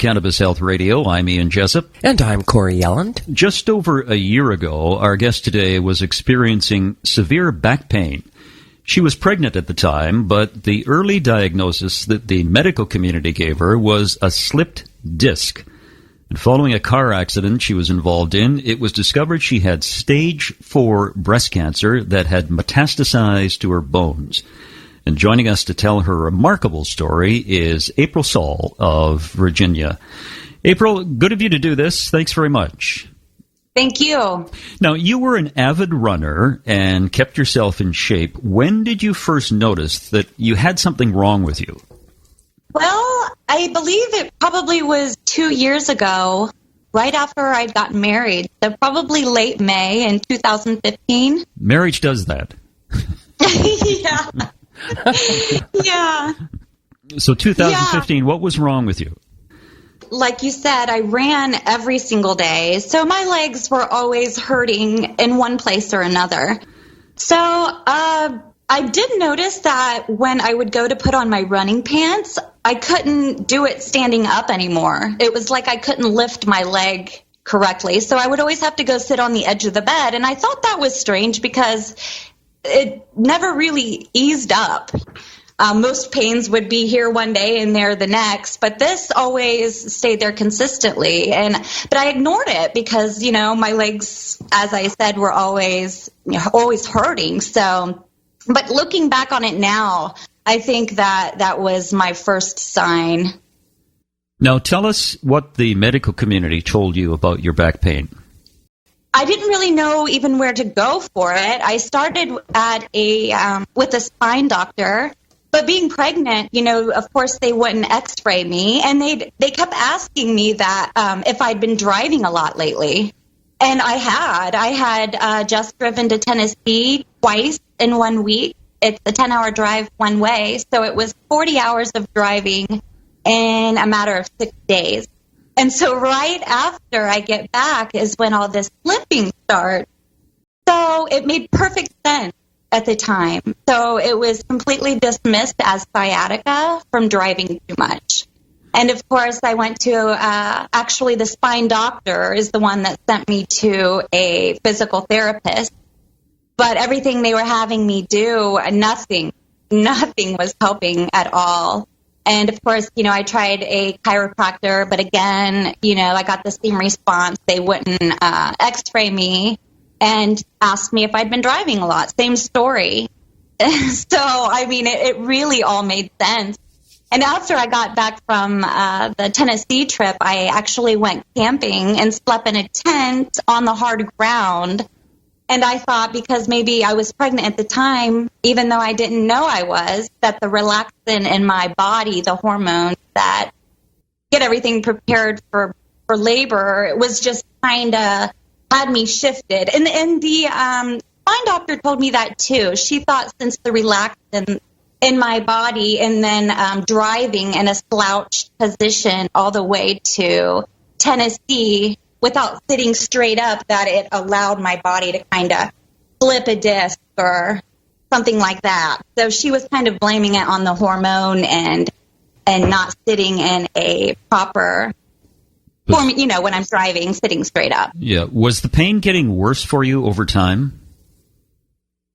Cannabis Health Radio. I'm Ian Jessup. And I'm Corey Yelland. Just over a year ago, our guest today was experiencing severe back pain. She was pregnant at the time, but the early diagnosis that the medical community gave her was a slipped disc. And following a car accident she was involved in, it was discovered she had stage 4 breast cancer that had metastasized to her bones. And joining us to tell her remarkable story is April Saull of Virginia. April, good of you to do this. Thanks very much. Thank you. Now, you were an avid runner and kept yourself in shape. When did you first notice that you had something wrong with you? Well, I believe it probably was 2 years ago, right after I'd gotten married. So probably late May in 2015. Marriage does that. Yeah. Yeah. So 2015, What was wrong with you? Like you said, I ran every single day. So my legs were always hurting in one place or another. So I did notice that when I would go to put on my running pants, I couldn't do it standing up anymore. It was like I couldn't lift my leg correctly. So I would always have to go sit on the edge of the bed. And I thought that was strange because it never really eased up. Most pains would be here one day and there the next, but this always stayed there consistently. But I ignored it because, my legs, as I said, were always hurting. So, but looking back on it now, I think that was my first sign. Now, tell us what the medical community told you about your back pain. I didn't really know even where to go for it. I started at with a spine doctor, but being pregnant, of course they wouldn't x-ray me, and they kept asking me that if I'd been driving a lot lately. And I had just driven to Tennessee twice in 1 week. It's a 10-hour drive one way, so it was 40 hours of driving in a matter of 6 days. And so right after I get back is when all this flipping starts. So it made perfect sense at the time. So it was completely dismissed as sciatica from driving too much. And of course, I went to actually the spine doctor is the one that sent me to a physical therapist. But everything they were having me do, nothing was helping at all. And, of course, I tried a chiropractor, but again, I got the same response. They wouldn't x-ray me and asked me if I'd been driving a lot. Same story. So, it really all made sense. And after I got back from the Tennessee trip, I actually went camping and slept in a tent on the hard ground. And I thought because maybe I was pregnant at the time, even though I didn't know I was, that the relaxin in my body, the hormones that get everything prepared for labor, it was just kind of had me shifted. And the spine doctor told me that too. She thought since the relaxin in my body and then driving in a slouched position all the way to Tennessee without sitting straight up, that it allowed my body to kind of flip a disc or something like that. So she was kind of blaming it on the hormone and not sitting in a proper form, when I'm driving, sitting straight up. Yeah. Was the pain getting worse for you over time?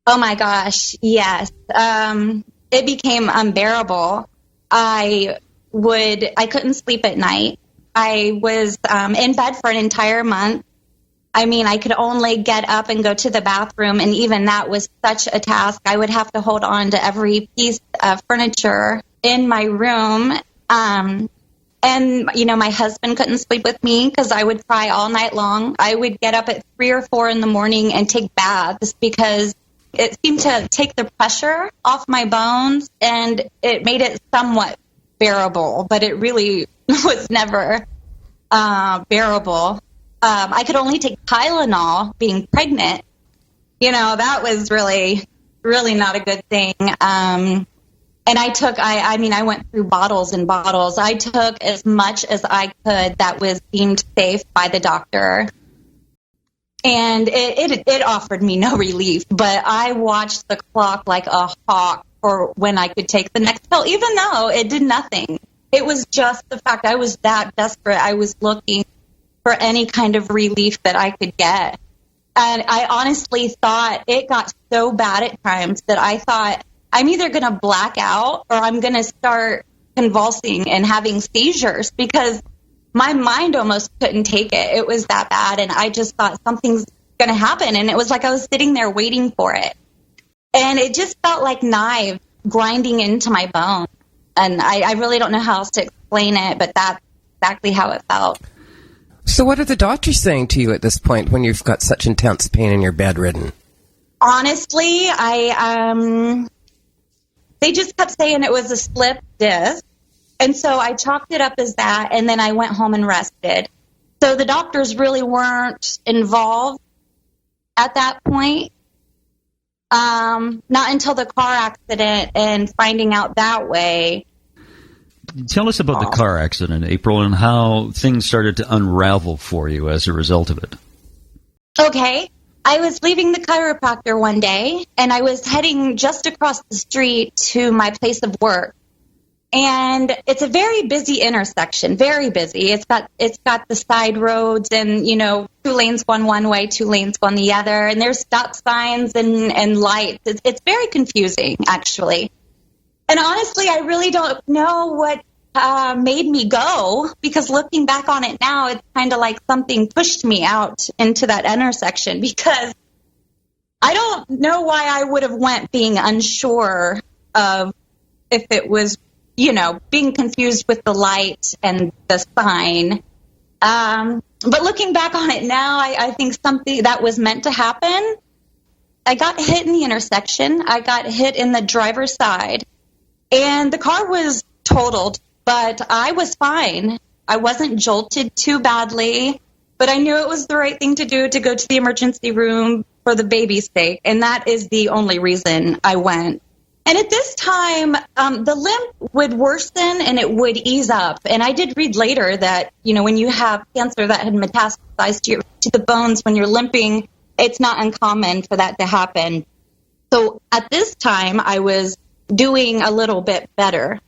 Oh my gosh, yes. It became unbearable. I couldn't sleep at night. I was in bed for an entire month. I could only get up and go to the bathroom, and even that was such a task. I would have to hold on to every piece of furniture in my room. And, my husband couldn't sleep with me because I would cry all night long. I would get up at 3 or 4 in the morning and take baths because it seemed to take the pressure off my bones, and it made it somewhat bearable, but it really was never bearable. I could only take Tylenol being pregnant. That was really, really not a good thing. And I went through bottles and bottles. I took as much as I could that was deemed safe by the doctor. And it offered me no relief, but I watched the clock like a hawk for when I could take the next pill, even though it did nothing. It was just the fact I was that desperate. I was looking for any kind of relief that I could get. And I honestly thought it got so bad at times that I thought I'm either going to black out or I'm going to start convulsing and having seizures because my mind almost couldn't take it. It was that bad. And I just thought something's going to happen. And it was like I was sitting there waiting for it. And it just felt like knives grinding into my bone. And I really don't know how else to explain it, but that's exactly how it felt. So what are the doctors saying to you at this point when you've got such intense pain and you're bedridden? Honestly, they just kept saying it was a slip disc. And so I chalked it up as that, and then I went home and rested. So the doctors really weren't involved at that point. Not until the car accident and finding out that way. Tell us about the car accident, April, and how things started to unravel for you as a result of it. Okay. I was leaving the chiropractor one day, and I was heading just across the street to my place of work. And it's a very busy intersection, very busy. It's got the side roads and, 2 lanes going one way, 2 lanes going the other. And there's stop signs and lights. It's very confusing, actually. And honestly, I really don't know what made me go, because looking back on it now, it's kind of like something pushed me out into that intersection, because I don't know why I would have went being unsure of if it was, being confused with the light and the sign. But looking back on it now, I think something that was meant to happen. I got hit in the intersection. I got hit in the driver's side. And the car was totaled, but I was fine. I wasn't jolted too badly, but I knew it was the right thing to do to go to the emergency room for the baby's sake. And that is the only reason I went. And at this time, the limp would worsen and it would ease up. And I did read later that, when you have cancer that had metastasized to the bones, when you're limping, it's not uncommon for that to happen. So at this time, I was doing a little bit better.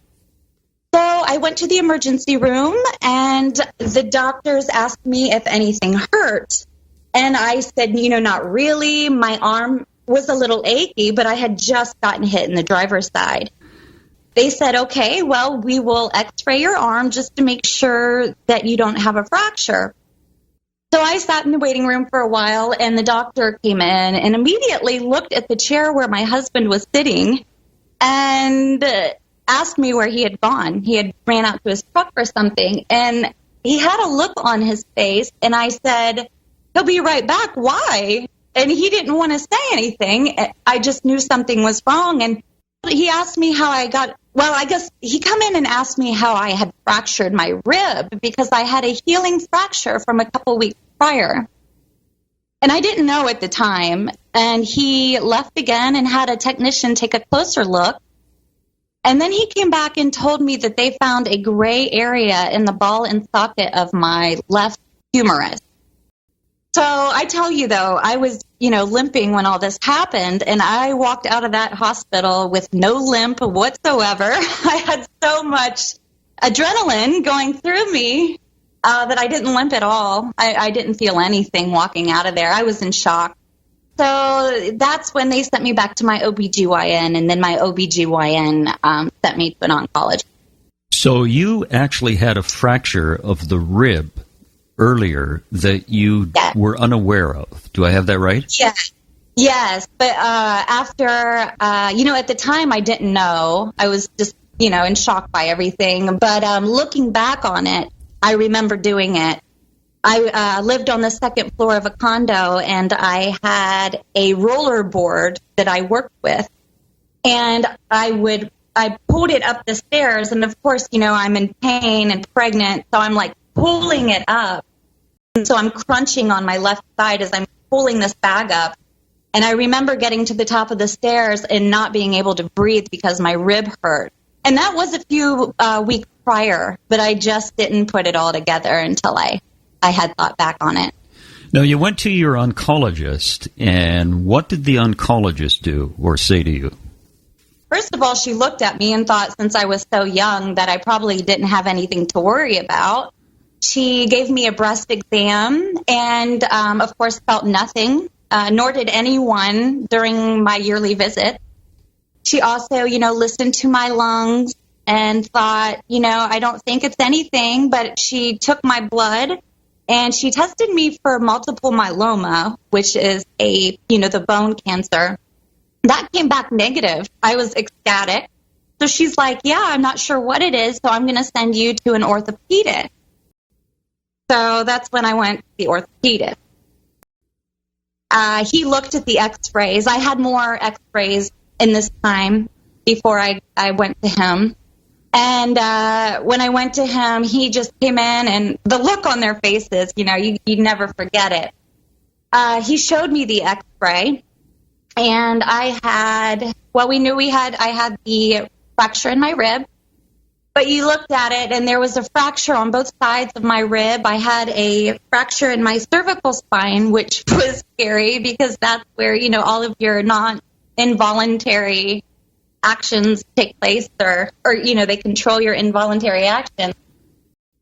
So I went to the emergency room, and the doctors asked me if anything hurt. And I said, not really. My arm was a little achy, but I had just gotten hit in the driver's side. They said, okay, well, we will x-ray your arm just to make sure that you don't have a fracture. So I sat in the waiting room for a while, and the doctor came in and immediately looked at the chair where my husband was sitting and asked me where he had gone. He had ran out to his truck or something, and he had a look on his face, and I said, he'll be right back. Why? And he didn't want to say anything. I just knew something was wrong. And he asked me how I I guess he come in and asked me how I had fractured my rib, because I had a healing fracture from a couple weeks prior. And I didn't know at the time. And he left again and had a technician take a closer look. And then he came back and told me that they found a gray area in the ball and socket of my left humerus. So I tell you, though, I was, limping when all this happened, and I walked out of that hospital with no limp whatsoever. I had so much adrenaline going through me that I didn't limp at all. I didn't feel anything walking out of there. I was in shock. So that's when they sent me back to my OBGYN, and then my OBGYN sent me to an oncologist. So you actually had a fracture of the rib earlier that you were unaware of. Do I have that right? Yeah. Yes. But after, at the time I didn't know. I was just, in shock by everything. But looking back on it, I remember doing it. I lived on the second floor of a condo, and I had a roller board that I worked with. And I pulled it up the stairs. And of course, I'm in pain and pregnant. So I'm like pulling it up. And so I'm crunching on my left side as I'm pulling this bag up. And I remember getting to the top of the stairs and not being able to breathe because my rib hurt. And that was a few weeks prior, but I just didn't put it all together until I had thought back on it. Now, you went to your oncologist, and what did the oncologist do or say to you? first of all, she looked at me and thought since I was so young that I probably didn't have anything to worry about. She gave me a breast exam and, of course, felt nothing, nor did anyone during my yearly visit. She also, listened to my lungs and thought, I don't think it's anything, but she took my blood and she tested me for multiple myeloma, which is the bone cancer. That came back negative. I was ecstatic. So she's like, yeah, I'm not sure what it is, so I'm going to send you to an orthopedic. So that's when I went to the orthopedic. He looked at the x-rays. I had more x-rays in this time before I went to him. And when I went to him, he just came in, and the look on their faces, you never forget it. He showed me the x-ray, and I had the fracture in my rib. But you looked at it, and there was a fracture on both sides of my rib. I had a fracture in my cervical spine, which was scary because that's where, all of your non-involuntary actions take place or they control your involuntary actions.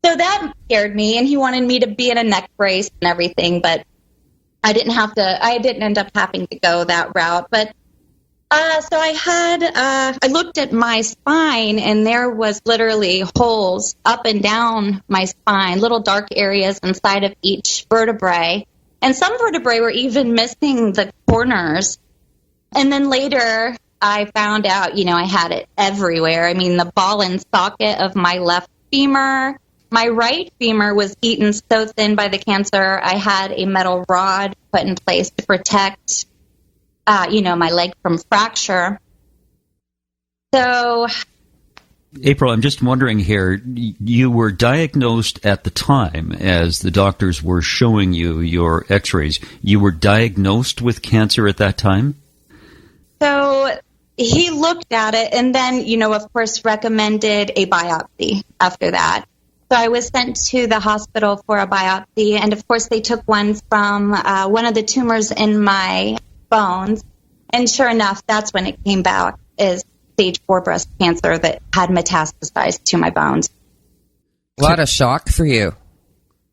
So that scared me, and he wanted me to be in a neck brace and everything, but I didn't end up having to go that route. But so I looked at my spine, and there was literally holes up and down my spine, little dark areas inside of each vertebrae. And some vertebrae were even missing the corners. And then later I found out, I had it everywhere. I mean, the ball and socket of my left femur. My right femur was eaten so thin by the cancer, I had a metal rod put in place to protect my leg from fracture. So, April, I'm just wondering here, you were diagnosed at the time as the doctors were showing you your x-rays. You were diagnosed with cancer at that time? So he looked at it and then, of course, recommended a biopsy after that. So I was sent to the hospital for a biopsy, and of course they took one from one of the tumors in my bones, and sure enough, that's when it came back as stage 4 breast cancer that had metastasized to my bones. A lot of shock for you.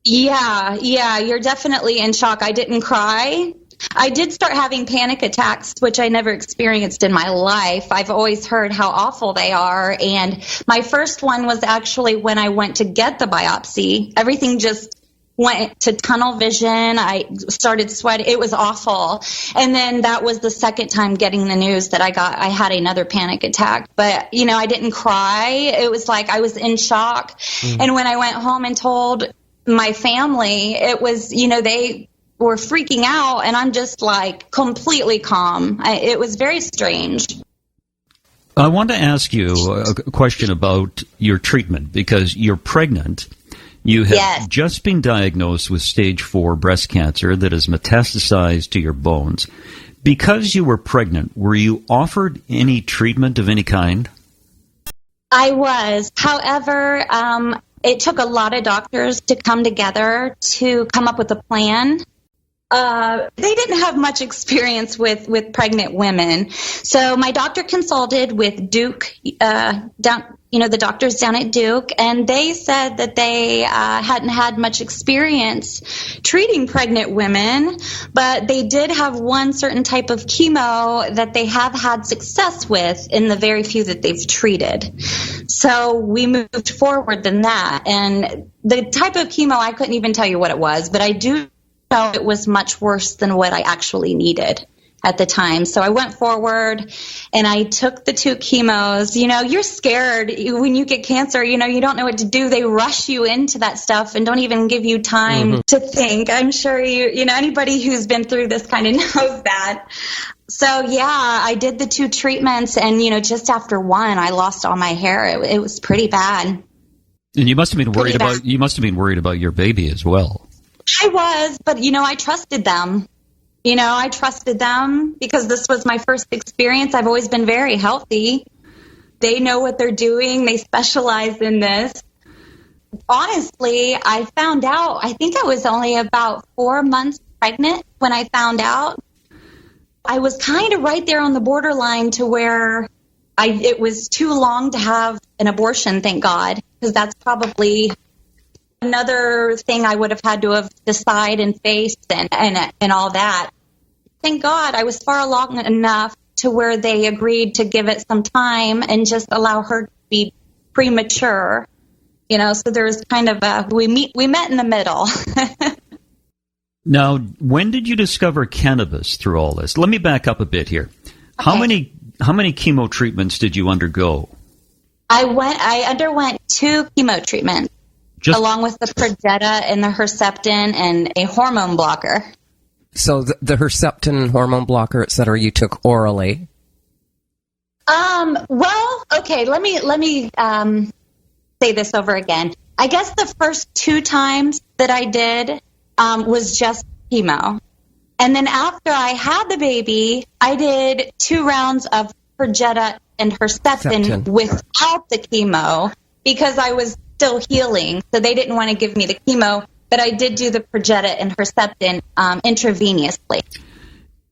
Yeah, you're definitely in shock. I didn't cry. I did start having panic attacks, which I never experienced in my life. I've always heard how awful they are, and my first one was actually when I went to get the biopsy. Everything just went to tunnel vision. I started sweating. It was awful. And then that was the second time getting the news that I had another panic attack. But, I didn't cry. It was like I was in shock. And when I went home and told my family, it was, they were freaking out, and I'm just like completely calm. It was very strange. I want to ask you a question about your treatment because you're pregnant. You have just been diagnosed with stage 4 breast cancer that has metastasized to your bones. Because you were pregnant, were you offered any treatment of any kind? I was. However, it took a lot of doctors to come together to come up with a plan. They didn't have much experience with pregnant women. So my doctor consulted with Duke, the doctors down at Duke, and they said that they hadn't had much experience treating pregnant women, but they did have one certain type of chemo that they have had success with in the very few that they've treated. So we moved forward than that. And the type of chemo, I couldn't even tell you what it was, but I do know it was much worse than what I actually needed at the time. So I went forward and I took the 2 chemos. You're scared when you get cancer, you don't know what to do. They rush you into that stuff and don't even give you time to think. I'm sure anybody who's been through this kind of knows that. So yeah, I did the 2 treatments, and just after one, I lost all my hair. It was pretty bad. And you must have been worried about your baby as well. I was, but I trusted them. I trusted them because this was my first experience. I've always been very healthy. They know what they're doing. They specialize in this. Honestly, I found out, I think I was only about 4 months pregnant when I found out. I was kind of right there on the borderline to where it was too long to have an abortion, thank God, because that's probably another thing I would have had to have decide and face and all that. Thank God I was far along enough to where they agreed to give it some time and just allow her to be premature. So there's kind of we met in the middle. Now, when did you discover cannabis through all this? Let me back up a bit here. Okay. How many chemo treatments did you undergo? I underwent 2 chemo treatments, along with the Perjeta and the Herceptin and a hormone blocker. So the Herceptin hormone blocker, et cetera, you took orally? Well, okay, let me say this over again. I guess the first 2 times that I did was just chemo. And then after I had the baby, I did 2 rounds of Perjeta and Herceptin without the chemo because I was still healing. So they didn't want to give me the chemo, but I did do the Perjeta and Herceptin intravenously.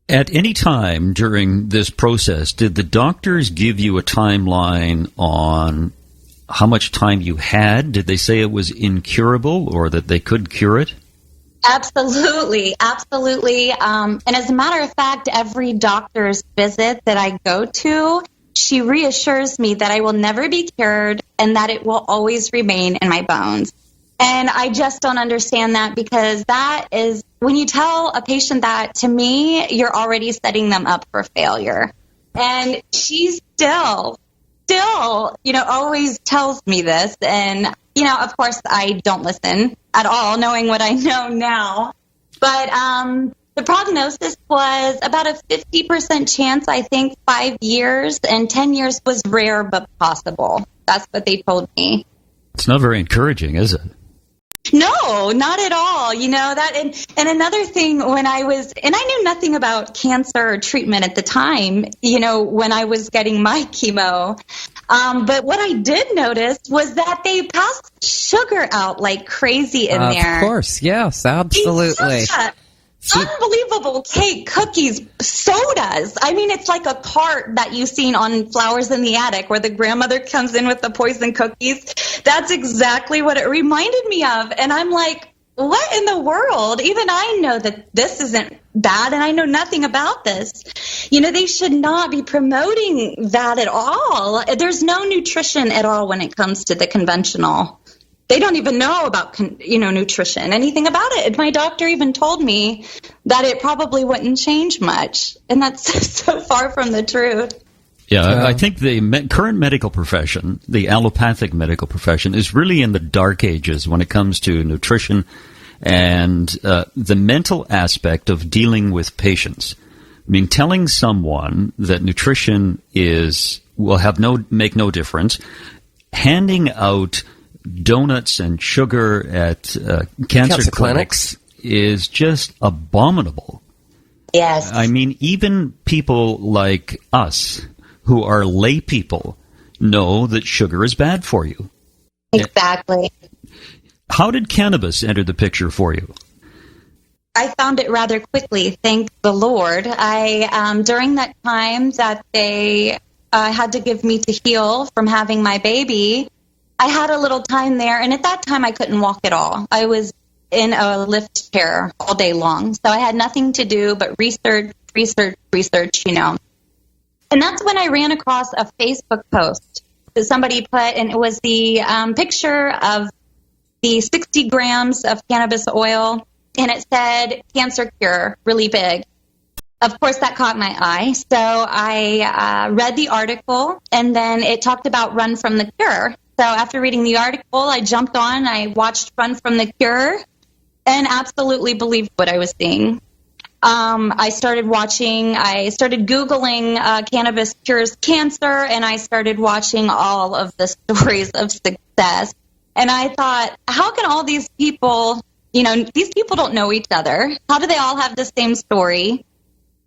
At any time during this process, did the doctors give you a timeline on how much time you had? Did they say it was incurable or that they could cure it? Absolutely. And as a matter of fact, every doctor's visit that I go to, she reassures me that I will never be cured and that it will always remain in my bones. And I just don't understand that, because that is, when you tell a patient that, to me, you're already setting them up for failure. And she still, always tells me this. And, of course, I don't listen at all, knowing what I know now. But the prognosis was about a 50% chance, I think, 5 years, and 10 years was rare but possible. That's what they told me. It's not very encouraging, is it? No, not at all. That, and another thing, when I knew nothing about cancer treatment at the time, when I was getting my chemo. But what I did notice was that they passed sugar out like crazy in there. Of course, yes, absolutely. Unbelievable cake, cookies, sodas. I mean, it's like a cart that you've seen on Flowers in the Attic where the grandmother comes in with the poison cookies. That's exactly what it reminded me of. And I'm like, what in the world? Even I know that this isn't bad, and I know nothing about this. They should not be promoting that at all. There's no nutrition at all when it comes to the conventional. They don't even know about, nutrition, anything about it. And my doctor even told me that it probably wouldn't change much. And that's so far from the truth. Yeah, I think the current medical profession, the allopathic medical profession, is really in the dark ages when it comes to nutrition and the mental aspect of dealing with patients. I mean, telling someone that nutrition will make no difference, handing out donuts and sugar at cancer clinics is just abominable. Yes. I mean, even people like us who are lay people know that sugar is bad for you. Exactly. How did cannabis enter the picture for you? I found it rather quickly, thank the Lord. During that time that they had to give me to heal from having my baby, I had a little time there, and at that time I couldn't walk at all. I was in a lift chair all day long, so I had nothing to do but research, And that's when I ran across a Facebook post that somebody put, and it was the picture of the 60 grams of cannabis oil, and it said cancer cure, really big. Of course, that caught my eye, so I read the article, and then it talked about Run from the Cure. So after reading the article, I jumped on, I watched Run from the Cure, and absolutely believed what I was seeing. I started Googling cannabis cures cancer, and I started watching all of the stories of success. And I thought, how can all these people, these people don't know each other. How do they all have the same story?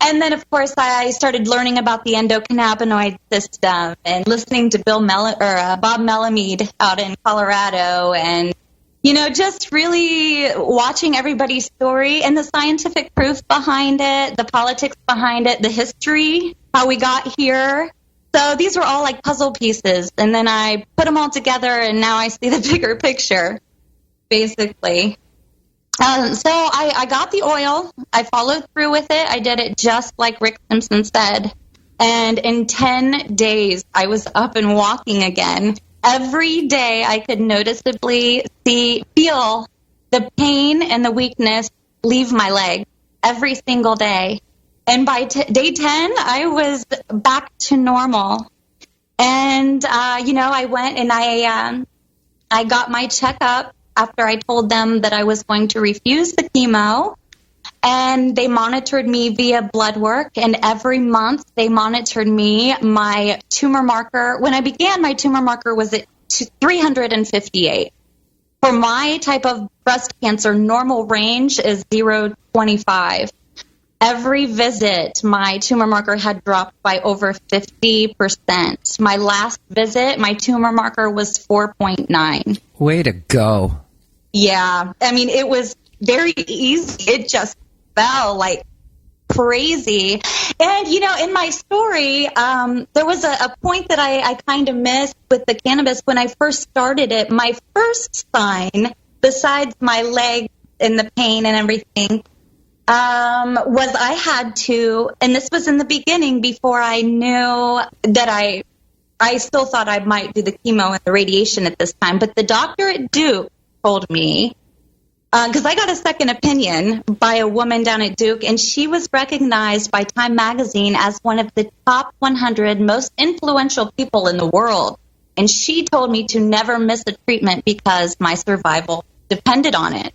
And then, of course, I started learning about the endocannabinoid system and listening to Bob Melamede out in Colorado, and just really watching everybody's story and the scientific proof behind it, the politics behind it, the history, how we got here. So these were all like puzzle pieces, and then I put them all together, and now I see the bigger picture, basically. So I got the oil. I followed through with it. I did it just like Rick Simpson said. And in 10 days, I was up and walking again. Every day, I could noticeably feel the pain and the weakness leave my leg every single day. And by day 10, I was back to normal. And, I went and I got my checkup after I told them that I was going to refuse the chemo. And they monitored me via blood work. And every month they monitored me. My tumor marker, when I began, my tumor marker was at 358. For my type of breast cancer, normal range is 0.25. Every visit, my tumor marker had dropped by over 50%. My last visit, my tumor marker was 4.9. Way to go. Yeah. I mean, it was very easy. It just fell like crazy. And, in my story, there was a point that I kind of missed with the cannabis. When I first started it, my first sign, besides my leg and the pain and everything, was I had to, and this was in the beginning before I knew that I still thought I might do the chemo and the radiation at this time, but the doctor at Duke told me, because I got a second opinion by a woman down at Duke, and she was recognized by Time Magazine as one of the top 100 most influential people in the world. And she told me to never miss a treatment because my survival depended on it.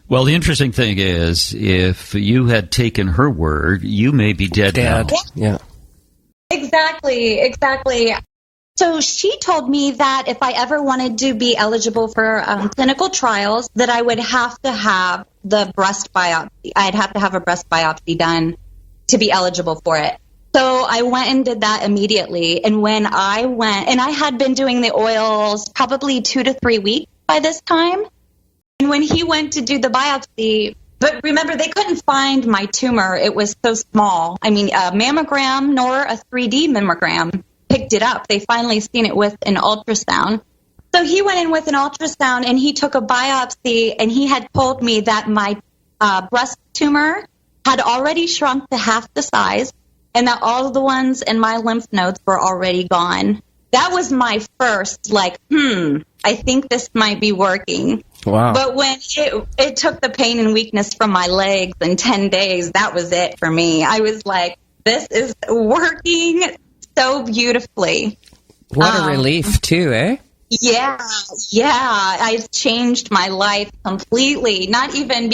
Well, the interesting thing is, if you had taken her word, you may be dead now. Yeah. Exactly. So she told me that if I ever wanted to be eligible for clinical trials, that I would have to have the breast biopsy. I'd have to have a breast biopsy done to be eligible for it. So I went and did that immediately. And when I went, and I had been doing the oils probably 2 to 3 weeks by this time. And when he went to do the biopsy, but remember, they couldn't find my tumor. It was so small. I mean, a mammogram nor a 3D mammogram picked it up. They finally seen it with an ultrasound. So he went in with an ultrasound, and he took a biopsy, and he had told me that my breast tumor had already shrunk to half the size, and that all of the ones in my lymph nodes were already gone. That was my first, I think this might be working. Wow. But when it took the pain and weakness from my legs in 10 days, that was it for me. I was like, this is working so beautifully. What a relief, too, eh? Yeah. I changed my life completely. Not even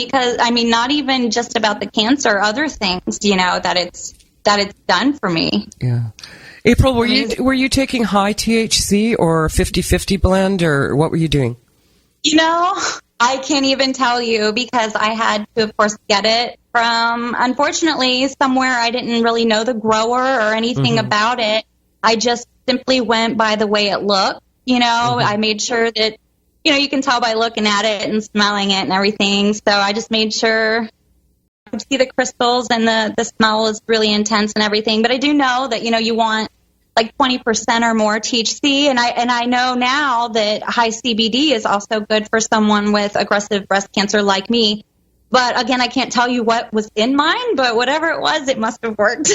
just about the cancer, other things, that it's done for me. Yeah. April, were you taking high THC or 50-50 blend, or what were you doing? I can't even tell you, because I had to, of course, get it from, unfortunately, somewhere I didn't really know the grower or anything about it. I just simply went by the way it looked. I made sure that, you can tell by looking at it and smelling it and everything. So I just made sure I could see the crystals, and the smell was really intense and everything. But I do know that, you want like 20% or more THC, and I know now that high CBD is also good for someone with aggressive breast cancer like me. But again, I can't tell you what was in mine, but whatever it was, it must have worked.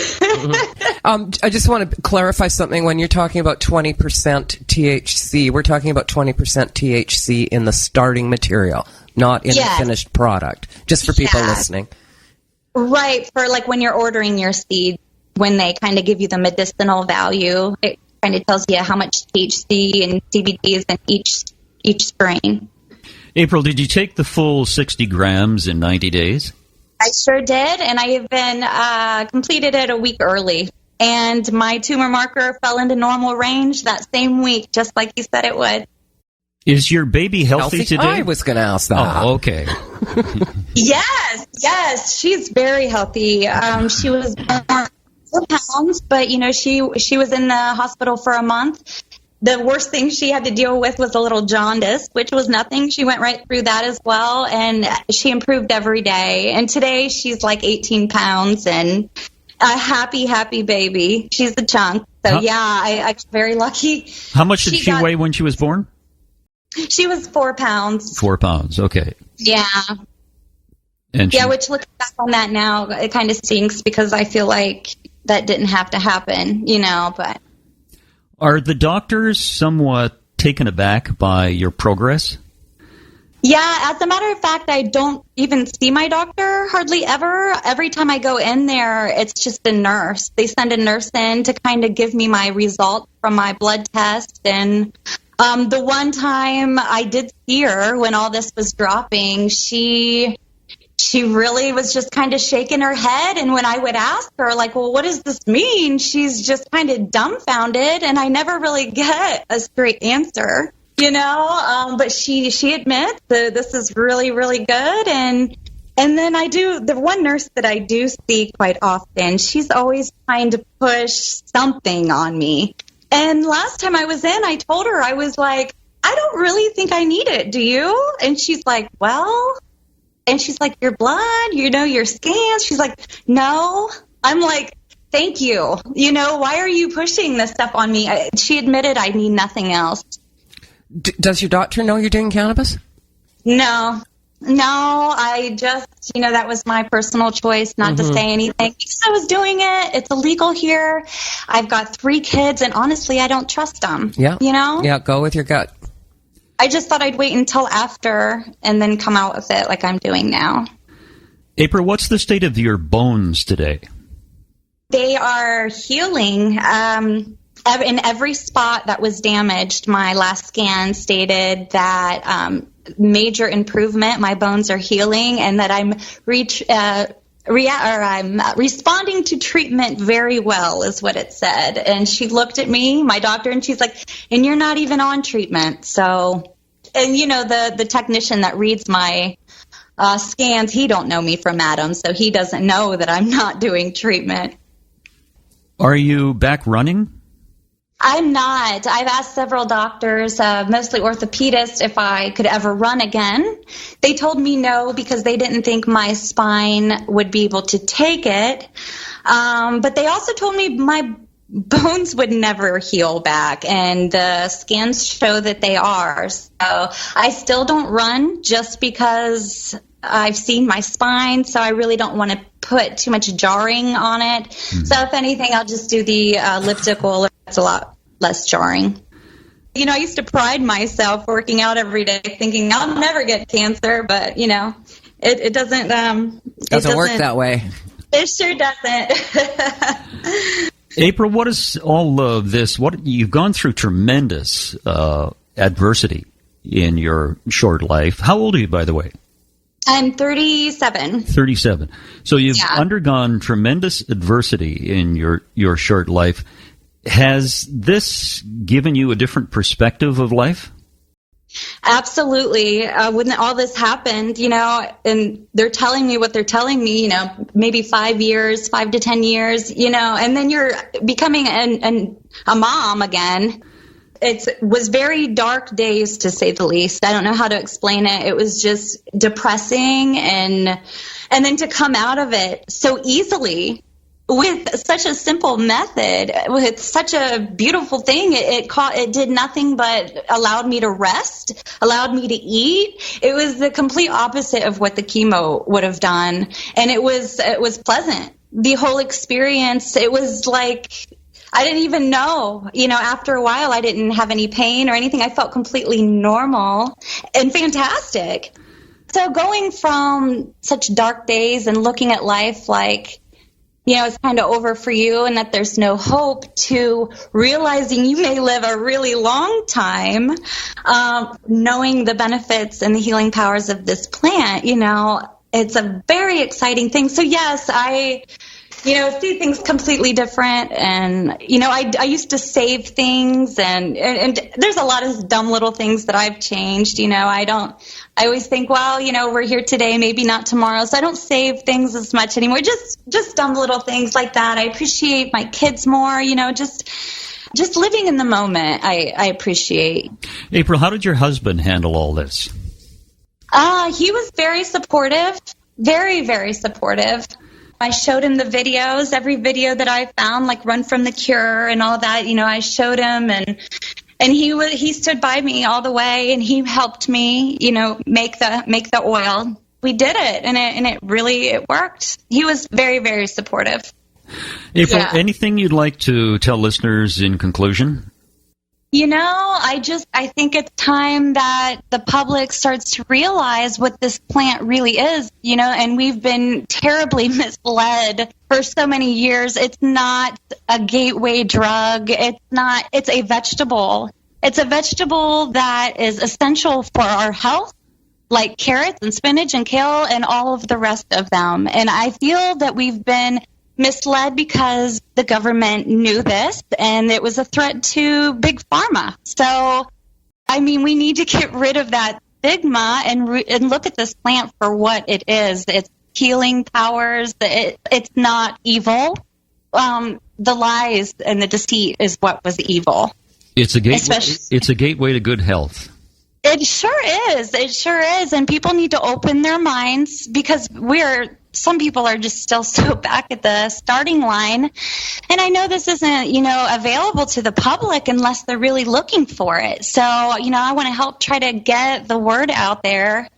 I just want to clarify something. When you're talking about 20% THC, we're talking about 20% THC in the starting material, not in the finished product, just for people listening. Right, for like when you're ordering your seeds, when they kind of give you the medicinal value, it kind of tells you how much THC and CBD is in each strain. April, did you take the full 60 grams in 90 days? I sure did, and I even completed it a week early. And my tumor marker fell into normal range that same week, just like you said it would. Is your baby healthy today? I was going to ask that. Oh, okay. Yes, she's very healthy. She was 4 pounds, but she was in the hospital for a month. The worst thing she had to deal with was a little jaundice, which was nothing. She went right through that as well, and she improved every day. And today she's like 18 pounds and a happy baby. She's a chunk. So, I got very lucky. How much did she weigh when she was born? She was 4 pounds. 4 pounds, okay. Yeah. And which looking back on that now, it kind of stinks because I feel like that didn't have to happen, but. Are the doctors somewhat taken aback by your progress? Yeah, as a matter of fact, I don't even see my doctor hardly ever. Every time I go in there, it's just a nurse. They send a nurse in to kind of give me my results from my blood test. And the one time I did see her when all this was dropping, she really was just kind of shaking her head. And when I would ask her, like, well, what does this mean? She's just kind of dumbfounded, and I never really get a straight answer. But she admits that this is really, really good. And then the one nurse that I do see quite often, she's always trying to push something on me. And last time I was in, I told her, I was like, I don't really think I need it. Do you? And she's like, well, and she's like, your blood, your scans. She's like, no. I'm like, thank you. Why are you pushing this stuff on me? She admitted I need nothing else. Does your doctor know you're doing cannabis? No, I just, that was my personal choice not to say anything because I was doing it. It's illegal here. I've got 3 kids, and honestly, I don't trust them. Yeah. Yeah, go with your gut. I just thought I'd wait until after and then come out with it like I'm doing now. April, what's the state of your bones today? They are healing. In every spot that was damaged, my last scan stated that major improvement, my bones are healing, and that I'm responding to treatment very well, is what it said. And she looked at me, my doctor, and she's like, and you're not even on treatment. So, and the technician that reads my scans, he don't know me from Adam, so he doesn't know that I'm not doing treatment. Are you back running? I'm not. I've asked several doctors, mostly orthopedists, if I could ever run again. They told me no because they didn't think my spine would be able to take it. But they also told me my bones would never heal back, and the scans show that they are. So I still don't run just because I've seen my spine, so I really don't want to put too much jarring on it. So if anything, I'll just do the elliptical. It's a lot less jarring. I used to pride myself working out every day thinking I'll never get cancer, but, it doesn't... doesn't work that way. It sure doesn't. April, what is all of this? You've gone through tremendous adversity in your short life. How old are you, by the way? I'm 37. 37. So you've undergone tremendous adversity in your short life. Has this given you a different perspective of life? Absolutely. When all this happened, and they're telling me what they're telling me, maybe 5 to 10 years, and then you're becoming a mom again. It was very dark days, to say the least. I don't know how to explain it. It was just depressing, and then to come out of it so easily with such a simple method, with such a beautiful thing, it did nothing but allowed me to rest, allowed me to eat. It was the complete opposite of what the chemo would have done, and it was pleasant. The whole experience, it was like I didn't even know, after a while I didn't have any pain or anything. I felt completely normal and fantastic. So going from such dark days and looking at life like, it's kind of over for you and that there's no hope, to realizing you may live a really long time, knowing the benefits and the healing powers of this plant, it's a very exciting thing. So yes, I see things completely different. And, I used to save things and there's a lot of dumb little things that I've changed. I always think, well, we're here today, maybe not tomorrow. So I don't save things as much anymore. Just dumb little things like that. I appreciate my kids more, just living in the moment. I appreciate. April, how did your husband handle all this? He was very supportive, very, very supportive. I showed him the videos, every video that I found, like Run from the Cure and all that. I showed him, and he stood by me all the way, and he helped me, make the oil. We did it, and it really worked. He was very, very supportive. April, anything you'd like to tell listeners in conclusion? I think it's time that the public starts to realize what this plant really is, and we've been terribly misled for so many years. It's not a gateway drug. It's a vegetable. It's a vegetable that is essential for our health, like carrots and spinach and kale and all of the rest of them. And I feel that we've been misled because the government knew this, and it was a threat to big pharma. So, we need to get rid of that stigma and look at this plant for what it is. It's healing powers. It's not evil. The lies and the deceit is what was evil. It's a gateway to good health. It sure is. It sure is. And people need to open their minds, because some people are just still so back at the starting line. And I know this isn't, available to the public unless they're really looking for it. So, I want to help try to get the word out there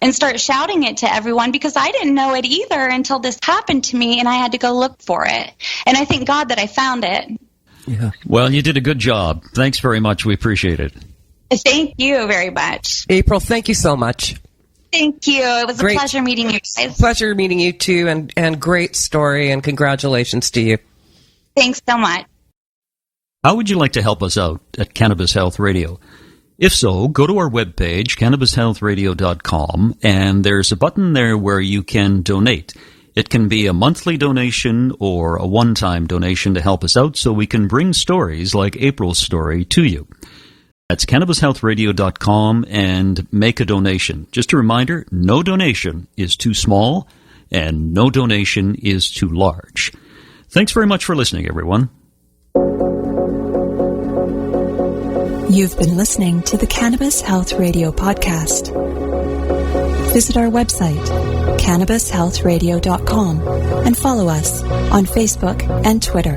and start shouting it to everyone, because I didn't know it either until this happened to me, and I had to go look for it. And I thank God that I found it. Yeah. Well, you did a good job. Thanks very much. We appreciate it. Thank you very much. April, thank you so much. Thank you. It was a pleasure meeting you guys. Pleasure meeting you too, and great story, and congratulations to you. Thanks so much. How would you like to help us out at Cannabis Health Radio? If so, go to our webpage, cannabishealthradio.com, and there's a button there where you can donate. It can be a monthly donation or a one-time donation to help us out so we can bring stories like April's story to you. That's cannabishealthradio.com, and make a donation. Just a reminder, no donation is too small and no donation is too large. Thanks very much for listening, everyone. You've been listening to the Cannabis Health Radio podcast. Visit our website, cannabishealthradio.com, and follow us on Facebook and Twitter.